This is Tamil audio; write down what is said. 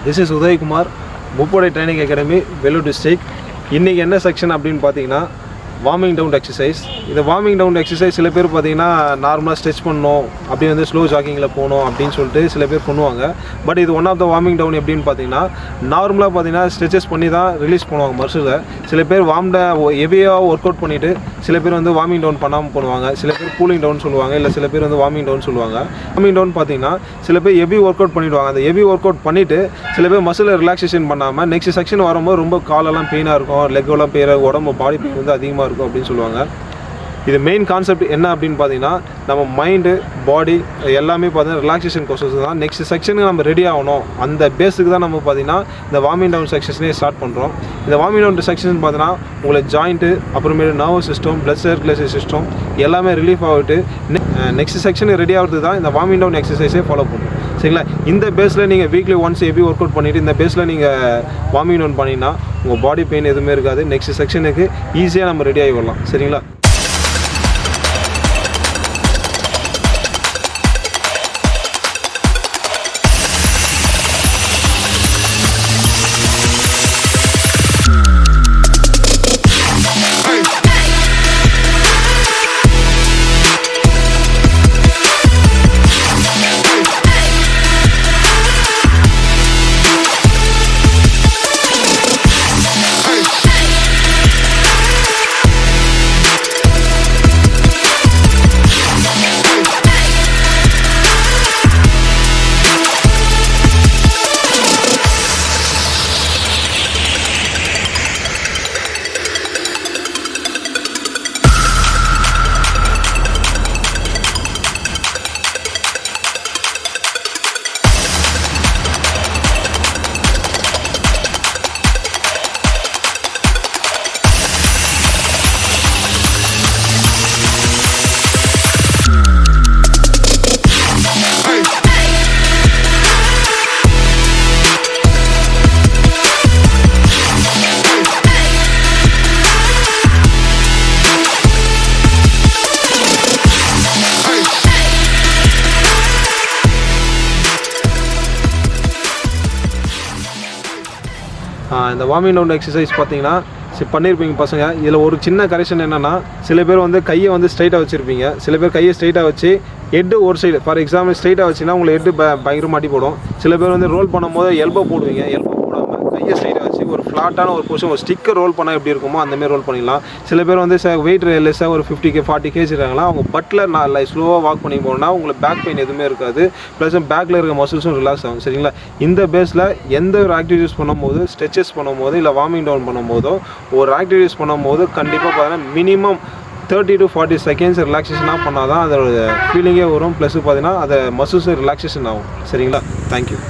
This is Uday Kumar, Mupode Training Academy, Vellore district. இன்னைக்கு என்ன செக்ஷன் அப்படினு பாத்தீங்கன்னா வார்மிங் டவுன் எக்ஸசைஸ். இந்த வார்மிங் டவுன் எக்ஸசைஸ் சில பேர் பாத்தீங்கன்னா நார்மலா ஸ்ட்ரெச் பண்ணனும், அப்படியே வந்து ஸ்லோ ஜாகிங்ல போணும் அப்படினு சொல்லிட்டு சில பேர் பண்ணுவாங்க. பட் இது one of the warming down எப்படினு பாத்தீங்கன்னா நார்மலா பாத்தீங்கன்னா ஸ்ட்ரெச்சஸ் பண்ணி தான் ரிலீஸ் பண்ணுவாங்க மசில்ல. சில பேர் ஹெவியா வொர்க் அவுட் பண்ணிட்டு சில பேர் வந்து வார்மிங் டவுன் பண்ணாம பண்ணுவாங்க. சில பேர் கூலிங் டவுன் சொல்லுவாங்க, இல்ல சில பேர் வந்து வார்மிங் டவுன் சொல்லுவாங்க. வார்மிங் டவுன் பாத்தீங்கன்னா சில பேர் ஹெவி வொர்க் அவுட் பண்ணிடுவாங்க. அந்த ஹெவி வொர்க் அவுட் பண்ணிட்டு சில பேர் மசில் ரிலாக்சேஷன் பண்ணாம நெக்ஸ்ட் செக்ஷன் வரும்போது ரொம்ப காலெல்லாம் பெயினா இருக்கும், லெக் எல்லாம் பெயின், உடம்பு பாடி பெயின் வந்து அதிகமாக இருக்கும் அப்படின்னு சொல்லுவாங்க. இது மெயின் கான்செப்ட் என்ன அப்படின்னு பார்த்தீங்கன்னா நம்ம மைண்டு பாடி எல்லாமே பார்த்தீங்கன்னா ரிலாக்ஸேஷன் கோர்சஸ் தான். நெக்ஸ்ட் செக்ஷனுக்கு நம்ம ரெடி ஆகணும், அந்த பேஸுக்கு தான் நம்ம பார்த்தீங்கன்னா இந்த வார்மிங் டவுன் செக்ஷனே ஸ்டார்ட் பண்ணுறோம். இந்த வார்மிங் டவுன் செக்ஷன் பார்த்தீங்கன்னா உங்களுக்கு ஜாயிண்ட்டு, அப்புறமேட்டு nervous system, blood circulation system எல்லாமே ரிலீஃப் ஆகிட்டு நெக்ஸ்ட் செக்ஷனுக்கு ரெடி ஆகிறது தான் இந்த வார்மிங் டவுன் எக்ஸசைஸே ஃபாலோ பண்ணும். சரிங்களா? இந்த பேஸில் நீங்கள் weekly once heavy work out பண்ணிவிட்டு இந்த பேஸில் நீங்கள் வார்மிங் டவுன் பண்ணிங்கன்னா உங்கள் பாடி பெயின் எதுவுமே இருக்காது. நெக்ஸ்ட் செக்ஷனுக்கு ஈஸியாக நம்ம ரெடி ஆகி வரலாம். சரிங்களா? இந்த வார்மிங் டவுன் எக்ஸசைஸ் பார்த்தீங்கன்னா பண்ணியிருப்பீங்க பசங்க. இதில் ஒரு சின்ன கரெக்ஷன் என்னென்னா, சில பேர் வந்து கையை வந்து ஸ்ட்ரைட்டாக வச்சுருப்பீங்க, சில பேர் கையை ஸ்ட்ரைட்டாக வச்சு ஹெட்டு ஒரு சைடு, ஃபார் எக்ஸாம்பிள் ஸ்ட்ரைட்டாக வச்சுன்னா உங்களுக்கு ஹெட்டு பயங்கரமாக மாட்டி போடும். சில பேர் வந்து ரோல் பண்ணும்போது எல்போ போடுவீங்க, எல்போ போடாமல் கையை ஸ்ட்ரைட்டாக வச்சு ஒரு ஃப்ளாட்டான ஒரு பொசிஷன், ஒரு ஸ்டிக்கர் ரோல் பண்ணால் எப்படி இருக்குமோ அந்தமாரி ரோல் பண்ணிடலாம். சில பேர் வந்து வெயிட் லெஸ்ஸாக ஒரு 50 kg இருக்காங்களா, அவங்க பட்டில் நான் ஸ்லோவாக வாக் பண்ணி போனோம்னா உங்களுக்கு பேக் பெயின் எதுவுமே இருக்காது, ப்ளஸ் பேக்கில் இருக்க மசில்ஸும் ரிலாக்ஸ் ஆகும். சரிங்களா? இந்த பேஸில் எந்த ஒரு ஆக்டிவிட்டீஸ் பண்ணும்போது, ஸ்ட்ரெச்சஸ் பண்ணும்போது, இல்லை வார்மிங் டவுன் பண்ணும்போதோ, ஒரு ஆக்டிவிட்டீஸ் பண்ணும்போது கண்டிப்பாக பார்த்தீங்கன்னா மினிமம் 30 to 40 seconds ரிலாக்ஸேஷனாக பண்ணால் தான் அதோட ஃபீலிங்கே வரும். ப்ளஸ் பார்த்தீங்கன்னா அதை மசில்ஸும் ரிலாக்ஸேஷன் ஆகும். சரிங்களா? தேங்க்யூ.